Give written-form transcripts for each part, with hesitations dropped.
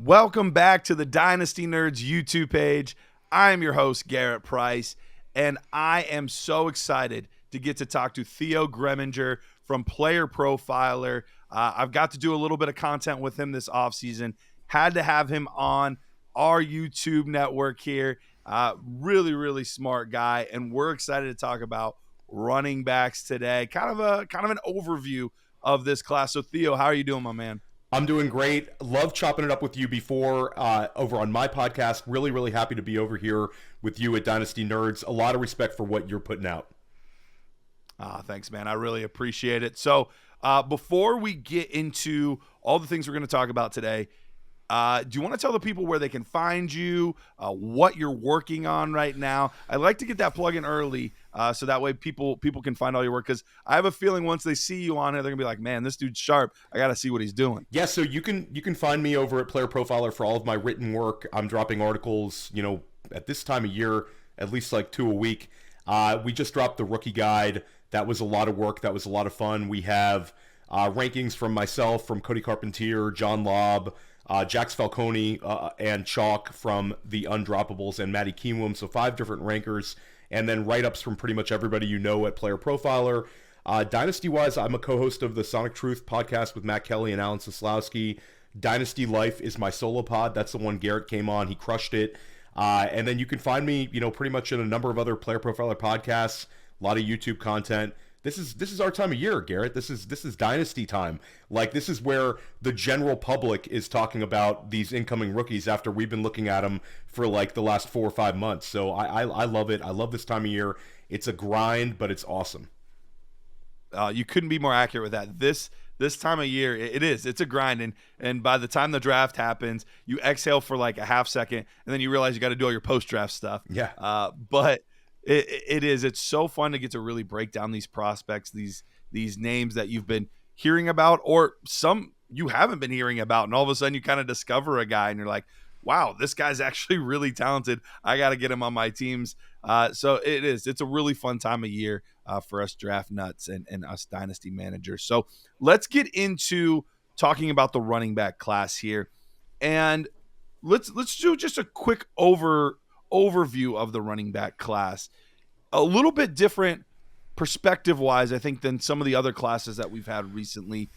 Welcome back to the Dynasty Nerds YouTube page. I am your host, Garret Price, and I am so excited to get to talk to Theo Gremminger from Player Profiler. I've got to do a little bit of content with him this offseason. Had to have him on our YouTube network here. Really smart guy, and we're excited to talk about running backs today. Kind of an overview of this class. So, Theo, how are you doing, my man? I'm doing great. Love chopping it up with you before over on my podcast. Really happy to be over here with you at Dynasty Nerds. A lot of respect for what you're putting out. Thanks, man. I really appreciate it. So before we get into all the things we're going to talk about today, do you want to tell the people where they can find you, what you're working on right now? I like to get that plug in early so that way people can find all your work, because I have a feeling once they see you on here, they're going to be like, man, this dude's sharp. I got to see what he's doing. Yeah, so you can find me over at Player Profiler for all of my written work. I'm dropping articles, at this time of year, at least like 2 a week. We just dropped the rookie guide. That was a lot of work. That was a lot of fun. We have rankings from myself, from Cody Carpentier, John Lobb, Jax Falcone, and Chalk from the Undroppables, and Matty Kienwum. So 5 different rankers, and then write-ups from pretty much everybody you know at Player Profiler. Dynasty-wise, I'm a co-host of the Sonic Truth podcast with Matt Kelly and Alan Soslowski. Dynasty Life is my solo pod. That's the one Garrett came on. He crushed it. And then you can find me, pretty much in a number of other Player Profiler podcasts, a lot of YouTube content. This is our time of year, Garrett. This is Dynasty time. Like, this is where the general public is talking about these incoming rookies after we've been looking at them for like the last 4 or 5 months. So I love it. I love this time of year. It's a grind, but it's awesome. You couldn't be more accurate with that. This time of year, it's a grind, and by the time the draft happens, you exhale for like a half second, and then you realize you got to do all your post-draft stuff. Yeah. But it's so fun to get to really break down these prospects, these names that you've been hearing about, or some you haven't been hearing about, and all of a sudden you kind of discover a guy and you're like, wow, this guy's actually really talented. I got to get him on my teams. So it's a really fun time of year for us draft nuts and us dynasty managers. So let's get into talking about the running back class here, and let's do just a quick overview of the running back class. A little bit different perspective wise, I think, than some of the other classes that we've had recently.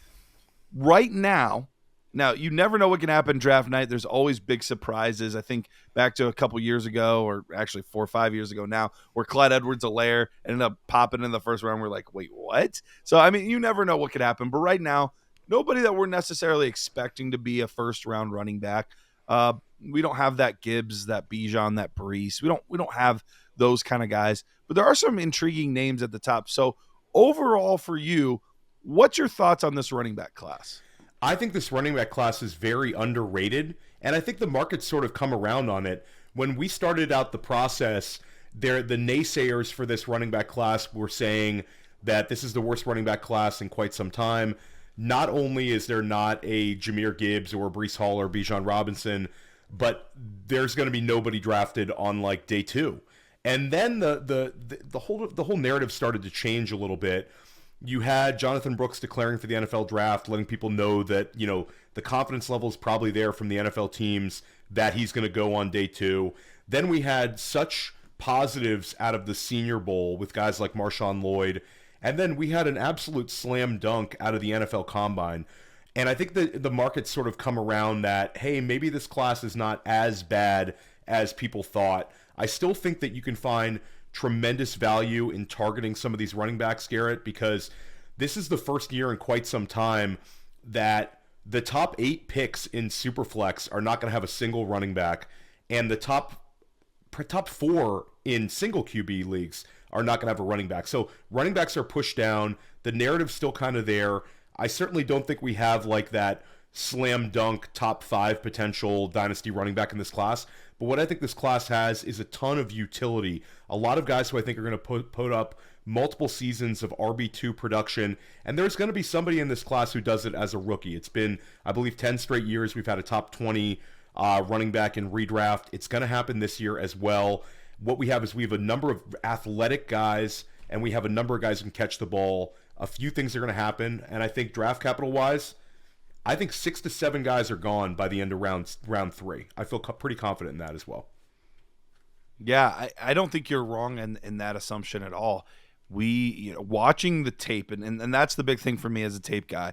Right now, you never know what can happen draft night. There's always big surprises. I think back to a couple years ago, or actually 4 or 5 years ago now, where Clyde Edwards-Helaire ended up popping in the first round. We're like, wait, what? So, I mean, you never know what could happen. But right now, nobody that we're necessarily expecting to be a first-round running back. We don't have that Gibbs, that Bijan, that Brees. We don't have those kind of guys. But there are some intriguing names at the top. So, overall for you, what's your thoughts on this running back class? I think this running back class is very underrated, and I think the market's sort of come around on it. When we started out the process, the naysayers for this running back class were saying that this is the worst running back class in quite some time. Not only is there not a Jahmyr Gibbs or Breece Hall or Bijan Robinson, but there's going to be nobody drafted on like day 2. And then the whole narrative started to change a little bit. You had Jonathan Brooks declaring for the NFL draft, letting people know that, the confidence level is probably there from the NFL teams that he's going to go on day 2. Then we had such positives out of the Senior Bowl with guys like Marshawn Lloyd. And then we had an absolute slam dunk out of the NFL Combine. And I think the market's sort of come around that, hey, maybe this class is not as bad as people thought. I still think that you can find tremendous value in targeting some of these running backs, Garrett, because this is the first year in quite some time that the top 8 picks in Superflex are not going to have a single running back, and the top 4 in single QB leagues are not going to have a running back. So running backs are pushed down. The narrative's still kind of there. I certainly don't think we have like that slam dunk top 5 potential dynasty running back in this class. But what I think this class has is a ton of utility. A lot of guys who I think are going to put up multiple seasons of RB2 production. And there's going to be somebody in this class who does it as a rookie. It's been, I believe, 10 straight years we've had a top 20 running back in redraft. It's going to happen this year as well. What we have is we have a number of athletic guys, and we have a number of guys who can catch the ball. A few things are going to happen. And I think draft capital-wise, I think 6 to 7 guys are gone by the end of round 3. I feel pretty confident in that as well. Yeah, I don't think you're wrong in that assumption at all. Watching the tape, and that's the big thing for me as a tape guy.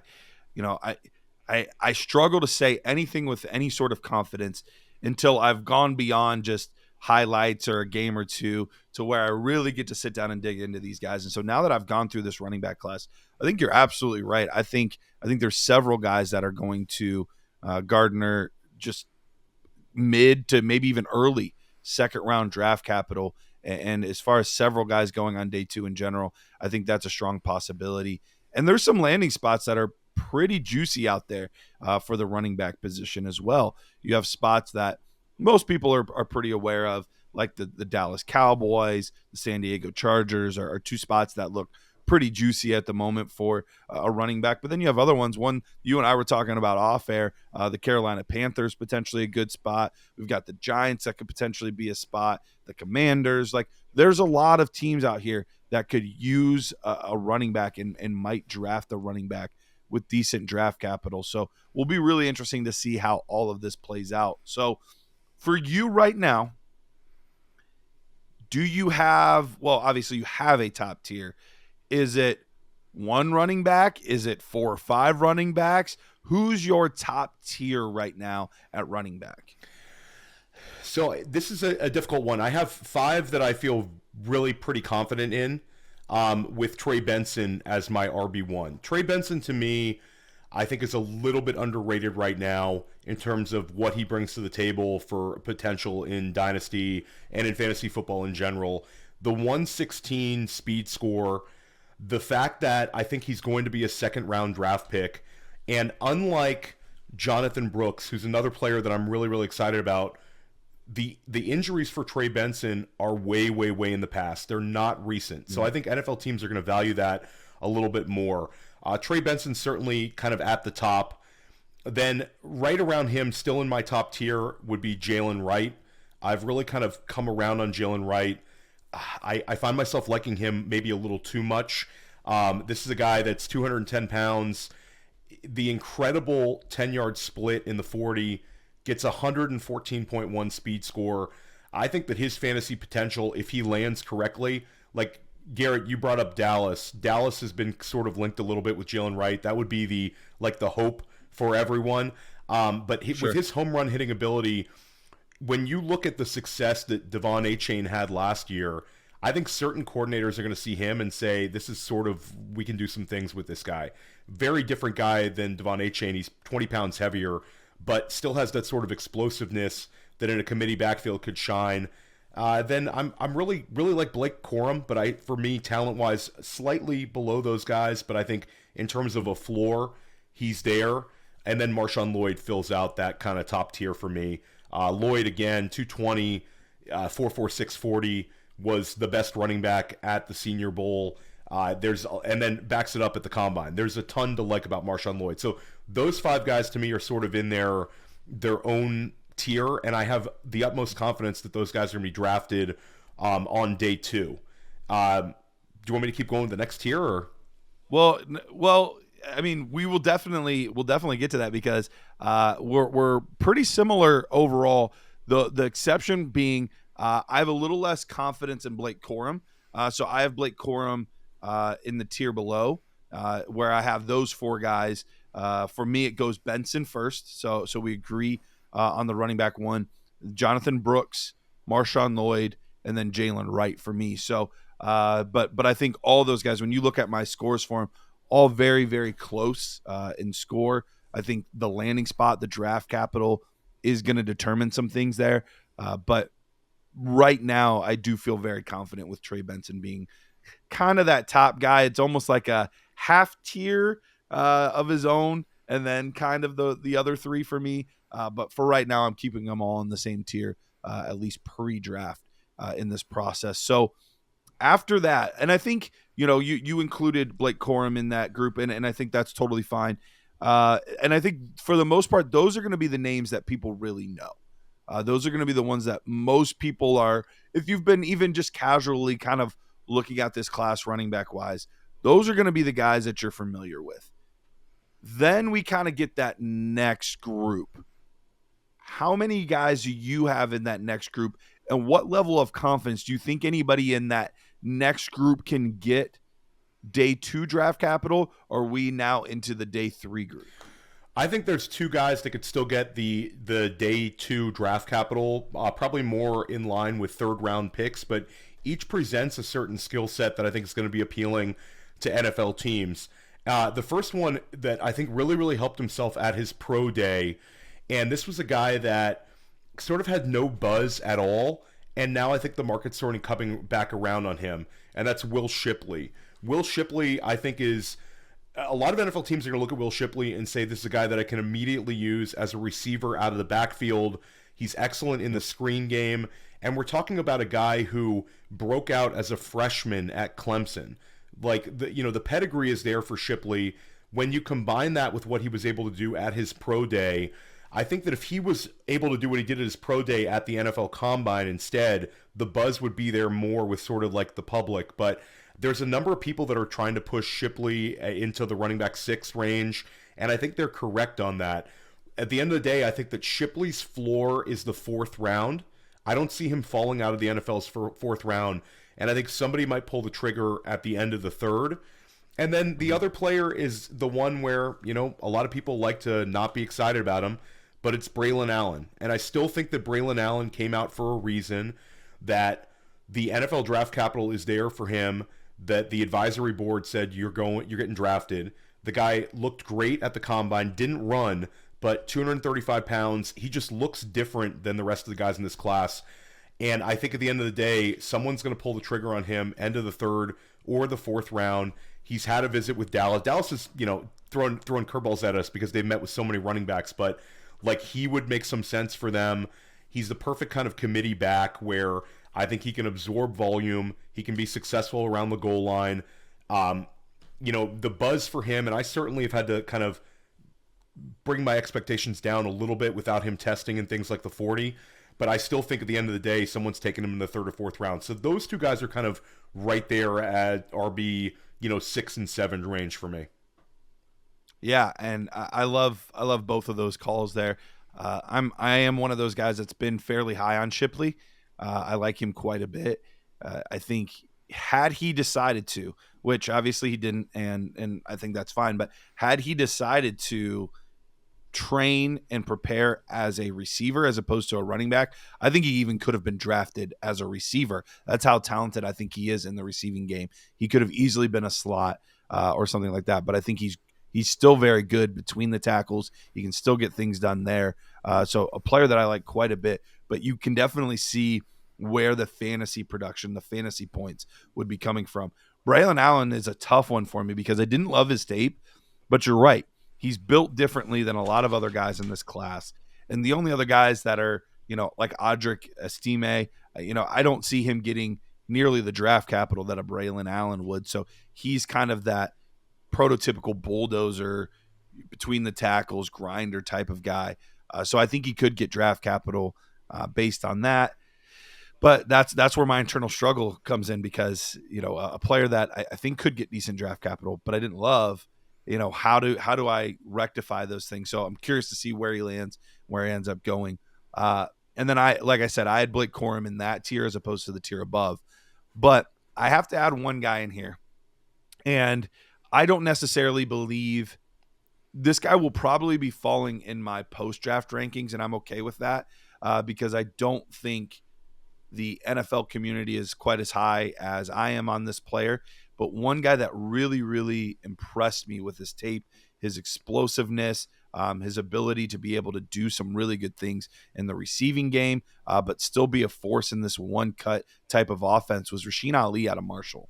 I struggle to say anything with any sort of confidence until I've gone beyond just highlights or a game or two to where I really get to sit down and dig into these guys. And so now that I've gone through this running back class, I think you're absolutely right. I think there's several guys that are going to garner just mid to maybe even early second round draft capital. And as far as several guys going on day 2 in general, I think that's a strong possibility. And there's some landing spots that are pretty juicy out there for the running back position as well. You have spots that most people are pretty aware of, like the Dallas Cowboys, the San Diego Chargers are 2 spots that look pretty juicy at the moment for a running back. But then you have other ones. One you and I were talking about off air, the Carolina Panthers, potentially a good spot. We've got the Giants that could potentially be a spot, the Commanders. Like, there's a lot of teams out here that could use a running back and might draft a running back with decent draft capital. So will be really interesting to see how all of this plays out. So for you right now, do you have, well, obviously you have a top tier. Is it 1 running back? Is it 4 or 5 running backs? Who's your top tier right now at running back? So this is a difficult one. I have 5 that I feel really pretty confident in, with Trey Benson as my RB1. Trey Benson, to me, I think is a little bit underrated right now in terms of what he brings to the table for potential in Dynasty and in fantasy football in general. The 116 speed score, the fact that I think he's going to be a second-round draft pick, and unlike Jonathan Brooks, who's another player that I'm really, really excited about, the injuries for Trey Benson are way, way, way in the past. They're not recent. So I think NFL teams are going to value that a little bit more. Trey Benson certainly kind of at the top. Then right around him, still in my top tier, would be Jalen Wright. I've really kind of come around on Jalen Wright. I find myself liking him maybe a little too much. This is a guy that's 210 pounds. The incredible 10-yard split in the 40, gets 114.1 speed score. I think that his fantasy potential, if he lands correctly, like Garrett, you brought up Dallas. Dallas has been sort of linked a little bit with Jalen Wright. That would be the hope for everyone. But Sure. with his home run hitting ability, when you look at the success that Devon Achane had last year, I think certain coordinators are going to see him and say, this is sort of, we can do some things with this guy. Very different guy than Devon Achane. He's 20 pounds heavier, but still has that sort of explosiveness that in a committee backfield could shine. Then I'm really like Blake Corum, but for me, talent-wise, slightly below those guys. But I think in terms of a floor, he's there. And then Marshawn Lloyd fills out that kind of top tier for me. Lloyd, again, 220, 4.46 640, was the best running back at the Senior Bowl. And then backs it up at the Combine. There's a ton to like about Marshawn Lloyd. So those 5 guys to me are sort of in their own tier, and I have the utmost confidence that those guys are going to be drafted on day 2. Do you want me to keep going with the next tier? Or? Well, I mean, we'll definitely get to that because we're pretty similar overall. The exception being I have a little less confidence in Blake Corum. So I have Blake Corum in the tier below, where I have those 4 guys. For me, it goes Benson first. So we agree on the running back one, Jonathan Brooks, Marshawn Lloyd, and then Jalen Wright for me. So, but I think all those guys, when you look at my scores for them, all very, very close in score. I think the landing spot, the draft capital is going to determine some things there. But right now, I do feel very confident with Trey Benson being kind of that top guy. It's almost like a half tier of his own, and then kind of the other 3 for me. But for right now, I'm keeping them all in the same tier, at least pre-draft in this process. So after that, and I think, you included Blake Corum in that group, and I think that's totally fine. And I think for the most part, those are going to be the names that people really know. Those are going to be the ones that most people are, if you've been even just casually kind of looking at this class running back wise, those are going to be the guys that you're familiar with. Then we kind of get that next group. How many guys do you have in that next group? And what level of confidence do you think anybody in that next group can get day 2 draft capital? Or are we now into the day 3 group? I think there's two guys that could still get the day 2 draft capital, probably more in line with third round picks, but each presents a certain skill set that I think is going to be appealing to NFL teams. The first one that I think really helped himself at his pro day, and this was a guy that sort of had no buzz at all, and now I think the market's sort of coming back around on him, and that's Will Shipley. Will Shipley, I think, is a lot of NFL teams are going to look at Will Shipley and say this is a guy that I can immediately use as a receiver out of the backfield. He's excellent in the screen game, and we're talking about a guy who broke out as a freshman at Clemson. Like, the pedigree is there for Shipley. When you combine that with what he was able to do at his pro day, I think that if he was able to do what he did at his pro day at the NFL Combine instead, the buzz would be there more with sort of like the public. But there's a number of people that are trying to push Shipley into the running back 6 range, and I think they're correct on that. At the end of the day, I think that Shipley's floor is the 4th round. I don't see him falling out of the NFL's 4th round, and I think somebody might pull the trigger at the end of the 3rd. And then the other player is the one where, a lot of people like to not be excited about him, but it's Braylon Allen. And I still think that Braylon Allen came out for a reason, that the NFL draft capital is there for him, that the advisory board said you're getting drafted. The guy looked great at the combine, didn't run, but 235 pounds, he just looks different than the rest of the guys in this class. And I think at the end of the day, someone's going to pull the trigger on him end of the 3rd or the 4th round. He's had a visit with Dallas. Dallas is, throwing curveballs at us because they've met with so many running backs, but like, he would make some sense for them. He's the perfect kind of committee back where I think he can absorb volume. He can be successful around the goal line. The buzz for him, and I certainly have had to kind of bring my expectations down a little bit without him testing and things like the 40, but I still think at the end of the day, someone's taking him in the 3rd or 4th round. So those two guys are kind of right there at RB, 6 and 7 range for me. Yeah, and I love both of those calls there. I am one of those guys that's been fairly high on Shipley. I like him quite a bit. I think had he decided to, which obviously he didn't, and I think that's fine, but had he decided to train and prepare as a receiver as opposed to a running back, I think he even could have been drafted as a receiver. That's how talented I think he is in the receiving game. He could have easily been a slot or something like that, but I think he's still very good between the tackles. He can still get things done there. So a player that I like quite a bit, but you can definitely see where the fantasy production, the fantasy points would be coming from. Braylon Allen is a tough one for me because I didn't love his tape, but you're right. He's built differently than a lot of other guys in this class. And the only other guys that are, like Audric Estime, I don't see him getting nearly the draft capital that a Braylon Allen would. So he's kind of that prototypical bulldozer between the tackles, grinder type of guy. So I think he could get draft capital based on that. But that's where my internal struggle comes in because, a player that I think could get decent draft capital, but I didn't love, how do I rectify those things? So I'm curious to see where he lands, where he ends up going. And then like I said, I had Blake Corum in that tier as opposed to the tier above. But I have to add one guy in here. And I don't necessarily believe this guy will probably be falling in my post-draft rankings, and I'm okay with that because I don't think the NFL community is quite as high as I am on this player. But one guy that really, really impressed me with his tape, his explosiveness, his ability to be able to do some really good things in the receiving game, but still be a force in this one-cut type of offense was Rasheen Ali out of Marshall.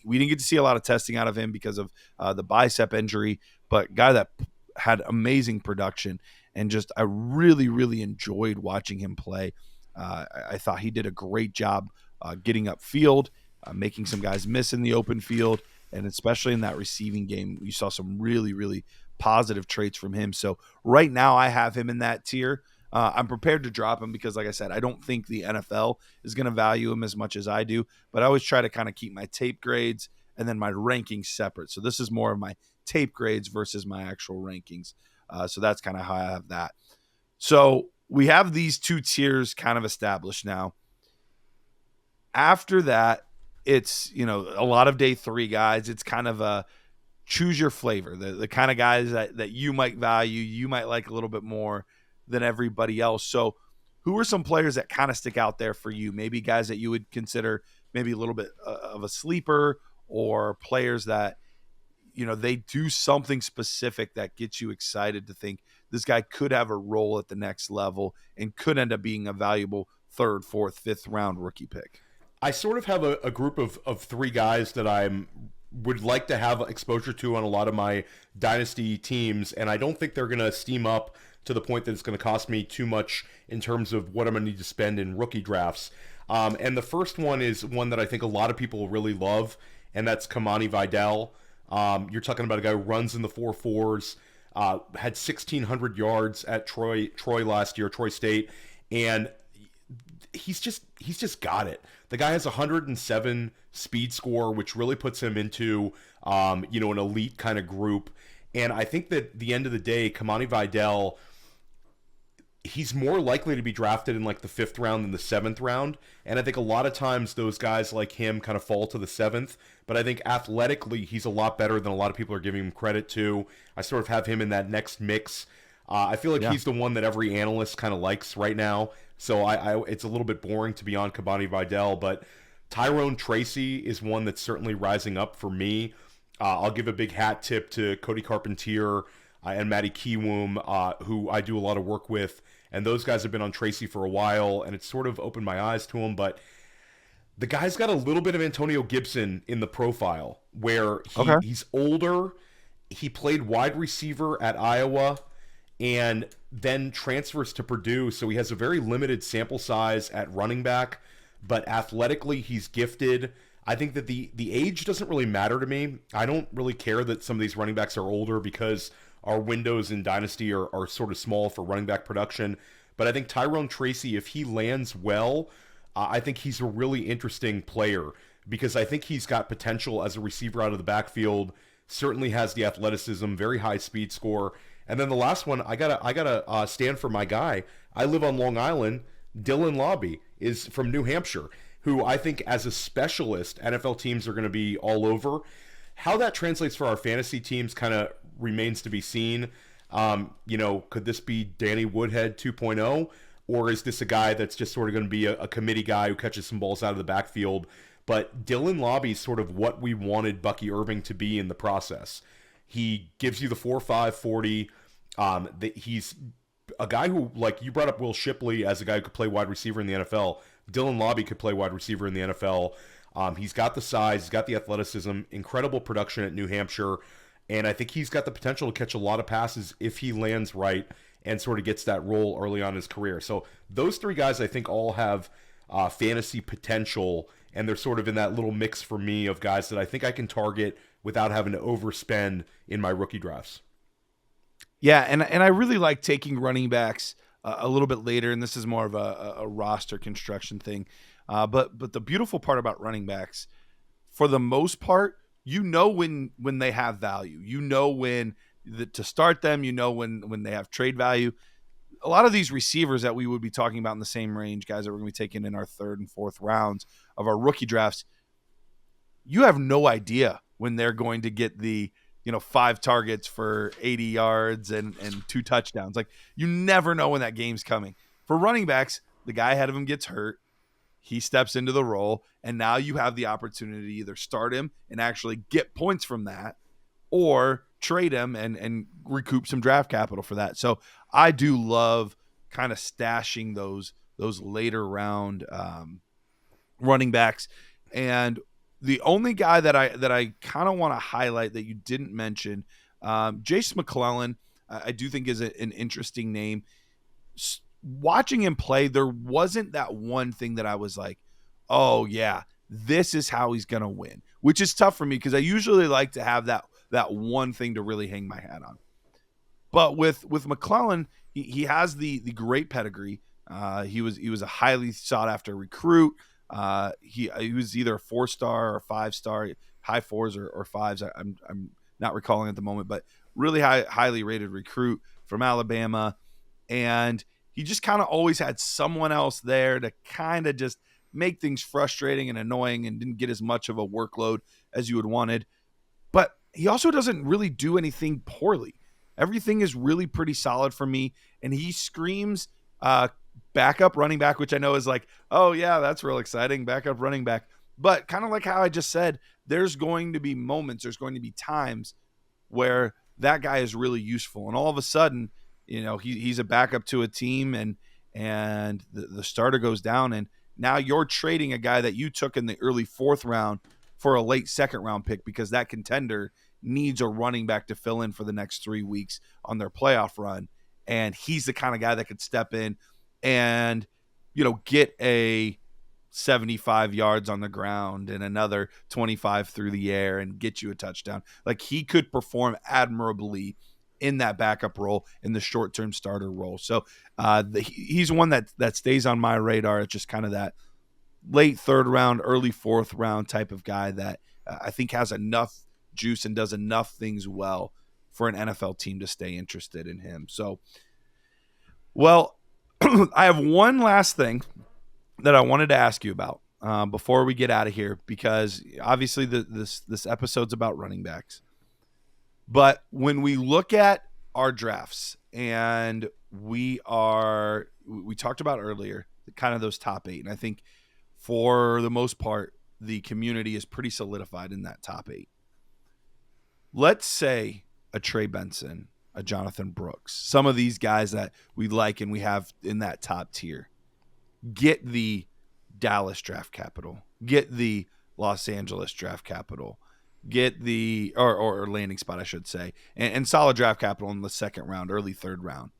We didn't get to see a lot of testing out of him because of the bicep injury, but guy that had amazing production and just I really, really enjoyed watching him play. I thought he did a great job getting upfield, making some guys miss in the open field, and especially in that receiving game, you saw some really, really positive traits from him. So right now I have him in that tier. I'm prepared to drop him because, like I said, I don't think the NFL is going to value him as much as I do, but I always try to kind of keep my tape grades and then my rankings separate. So this is more of my tape grades versus my actual rankings. So that's kind of how I have that. So we have these two tiers kind of established now. After that, it's, a lot of day 3 guys. It's kind of a choose your flavor, the kind of guys that you might value, you might like a little bit more than everybody else. So who are some players that kind of stick out there for you? Maybe guys that you would consider maybe a little bit of a sleeper, or players that, they do something specific that gets you excited to think this guy could have a role at the next level and could end up being a valuable 3rd, 4th, 5th round rookie pick. I sort of have a group of 3 guys that would like to have exposure to on a lot of my dynasty teams, and I don't think they're going to steam up to the point that it's going to cost me too much in terms of what I'm going to need to spend in rookie drafts. And the first one is one that I think a lot of people really love, and that's Kamani Vidal. You're talking about a guy who runs in the 4.4s, had 1,600 yards at Troy last year, Troy State, and he's just got it. The guy has 107 speed score, which really puts him into an elite kind of group. And I think that at the end of the day, Kamani Vidal, he's more likely to be drafted in like the 5th round than the 7th round. And I think a lot of times those guys like him kind of fall to the 7th. But I think athletically, he's a lot better than a lot of people are giving him credit to. I sort of have him in that next mix. I feel like he's the one that every analyst kind of likes right now. So it's a little bit boring to be on Kamani Vidal, but Tyrone Tracy is one that's certainly rising up for me. I'll give a big hat tip to Cody Carpentier and Matty Kiwoom, who I do a lot of work with. And those guys have been on Tracy for a while, and it's sort of opened my eyes to him. But the guy's got a little bit of Antonio Gibson in the profile, where he's older. He played wide receiver at Iowa and then transfers to Purdue. So he has a very limited sample size at running back, but athletically he's gifted. I think that the age doesn't really matter to me. I don't really care that some of these running backs are older, because our windows in Dynasty are sort of small for running back production. But I think Tyrone Tracy, if he lands well, I think he's a really interesting player, because I think he's got potential as a receiver out of the backfield, certainly has the athleticism, very high speed score. And then the last one, I gotta stand for my guy. I live on Long Island. Dylan Lobby is from New Hampshire, who I think as a specialist, NFL teams are going to be all over. How that translates for our fantasy teams kind of remains to be seen. Could this be Danny Woodhead 2.0? Or is this a guy that's just sort of going to be a committee guy who catches some balls out of the backfield? But Dylan Lobby is sort of what we wanted Bucky Irving to be in the process. He gives you the 4.5 40. He's a guy who, like you brought up Will Shipley as a guy who could play wide receiver in the NFL. Dylan Lobby could play wide receiver in the NFL. He's got the size, he's got the athleticism, incredible production at New Hampshire, and I think he's got the potential to catch a lot of passes if he lands right and sort of gets that role early on in his career. So those 3 guys I think all have fantasy potential, and they're sort of in that little mix for me of guys that I think I can target without having to overspend in my rookie drafts. Yeah, and I really like taking running backs a little bit later, and this is more of a roster construction thing. But the beautiful part about running backs, for the most part, when they have value. When to start them, when they have trade value. A lot of these receivers that we would be talking about in the same range, guys that we're going to be taking in our 3rd and 4th rounds of our rookie drafts, you have no idea when they're going to get the 5 targets for 80 yards and 2 touchdowns. Like, you never know when that game's coming. For running backs, the guy ahead of him gets hurt. He steps into the role, and now you have the opportunity to either start him and actually get points from that, or trade him and recoup some draft capital for that. So I do love kind of stashing those later round running backs. And the only guy that I kind of want to highlight that you didn't mention, Jace McClellan, I do think is an interesting name. Watching him play, there wasn't that one thing that I was like, oh yeah, this is how he's going to win, which is tough for me because I usually like to have that one thing to really hang my hat on. But with McClellan, he has the great pedigree. He was a highly sought after recruit. He was either a 4-star or 5-star, high 4s or 5s. I'm not recalling at the moment, but really highly rated recruit from Alabama. And he just kind of always had someone else there to kind of just make things frustrating and annoying, and didn't get as much of a workload as you would wanted. But he also doesn't really do anything poorly. Everything is really pretty solid for me. And he screams backup running back, which I know is like, oh yeah, that's real exciting, backup running back. But kind of like how I just said, there's going to be moments, there's going to be times where that guy is really useful. And all of a sudden, he's a backup to a team, and the starter goes down, and now you're trading a guy that you took in the early 4th round for a late 2nd round pick, because that contender needs a running back to fill in for the next 3 weeks on their playoff run. And he's the kind of guy that could step in and, get a 75 yards on the ground and another 25 through the air and get you a touchdown. Like, he could perform admirably in that backup role, in the short-term starter role. So he's one that stays on my radar. It's just kind of that late 3rd round, early 4th round type of guy that I think has enough juice and does enough things well for an NFL team to stay interested in him. So, well, I have one last thing that I wanted to ask you about before we get out of here, because obviously this episode's about running backs. But when we look at our drafts, and we talked about earlier kind of those top 8, and I think for the most part the community is pretty solidified in that top 8. Let's say a Trey Benson, a Jonathan Brooks, some of these guys that we like and we have in that top tier, get the Dallas draft capital, get the Los Angeles draft capital, get the or landing spot, I should say, and solid draft capital in the 2nd round, early 3rd round.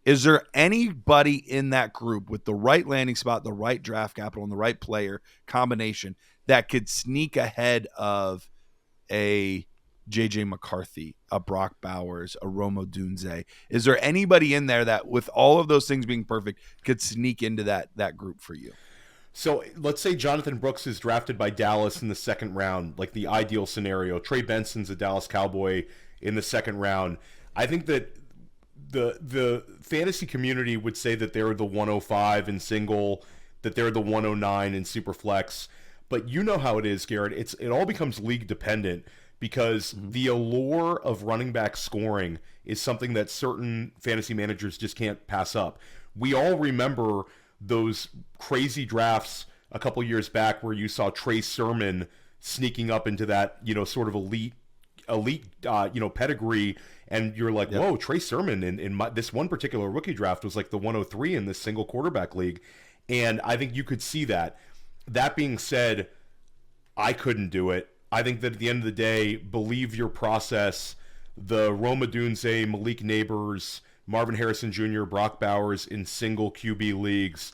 Is there anybody in that group with the right landing spot, the right draft capital, and the right player combination that could sneak ahead of a J.J. McCarthy, a Brock Bowers, a Rome Odunze? Is there anybody in there that, with all of those things being perfect, could sneak into that group for you? So let's say Jonathan Brooks is drafted by Dallas in the 2nd round, like the ideal scenario. Trey Benson's a Dallas Cowboy in the 2nd round. I think that the fantasy community would say that they're the 105 in single, that they're the 109 in super flex. But you know how it is, Garrett. It all becomes league dependent, because the allure of running back scoring is something that certain fantasy managers just can't pass up. We all remember those crazy drafts a couple years back where you saw Trey Sermon sneaking up into that, sort of elite, pedigree, and you're like, yep. Whoa, Trey Sermon in this one particular rookie draft was like the 103 in this single quarterback league. And I think you could see that. That being said, I couldn't do it. I think that at the end of the day, believe your process. The Rome Odunze, Malik Neighbors, Marvin Harrison Jr., Brock Bowers in single QB leagues.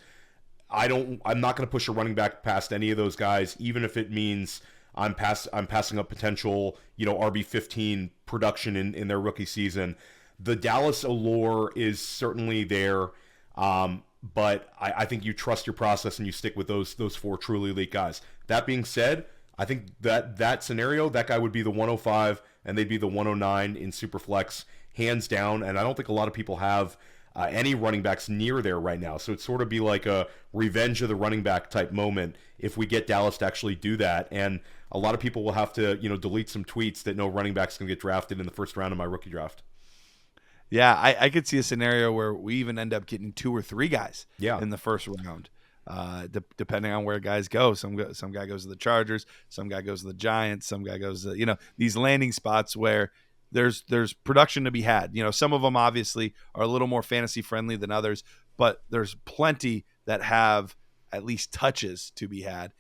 I'm not going to push a running back past any of those guys, even if it means I'm passing up potential, RB15 production in their rookie season. The Dallas allure is certainly there, but I think you trust your process and you stick with those 4 truly elite guys. That being said, I think that scenario, that guy would be the 105 and they'd be the 109 in Superflex, hands down. And I don't think a lot of people have any running backs near there right now. So it'd sort of be like a revenge of the running back type moment if we get Dallas to actually do that. And a lot of people will have to, delete some tweets that no running back's going to get drafted in the 1st round of my rookie draft. Yeah, I could see a scenario where we even end up getting 2 or 3 guys in the 1st round, depending on where guys go. Some guy goes to the Chargers, some guy goes to the Giants, some guy goes to, these landing spots where there's production to be had. Some of them obviously are a little more fantasy friendly than others, but there's plenty that have at least touches to be had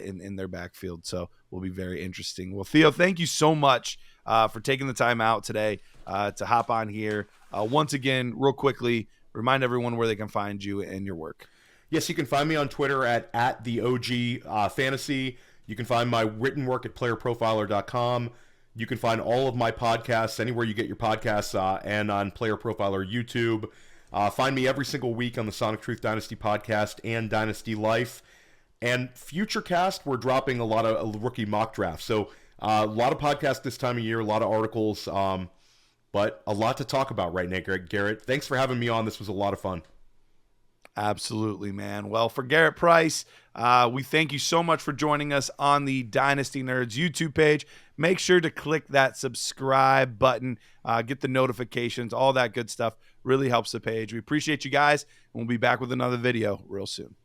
in their backfield. So will be very interesting. Well, Theo, thank you so much for taking the time out today to hop on here. Once again, real quickly, remind everyone where they can find you and your work. Yes, you can find me on Twitter at the OG Fantasy. You can find my written work at playerprofiler.com. You can find all of my podcasts anywhere you get your podcasts and on Player Profiler YouTube. Find me every single week on the Sonic Truth Dynasty podcast and Dynasty Life. And Futurecast, we're dropping a lot of rookie mock drafts. So A lot of podcasts this time of year, a lot of articles, but a lot to talk about right now, Garrett. Thanks for having me on. This was a lot of fun. Absolutely, man. Well, for Garret Price, we thank you so much for joining us on the Dynasty Nerds YouTube page. Make sure to click that subscribe button, get the notifications, all that good stuff. Really helps the page. We appreciate you guys, and we'll be back with another video real soon.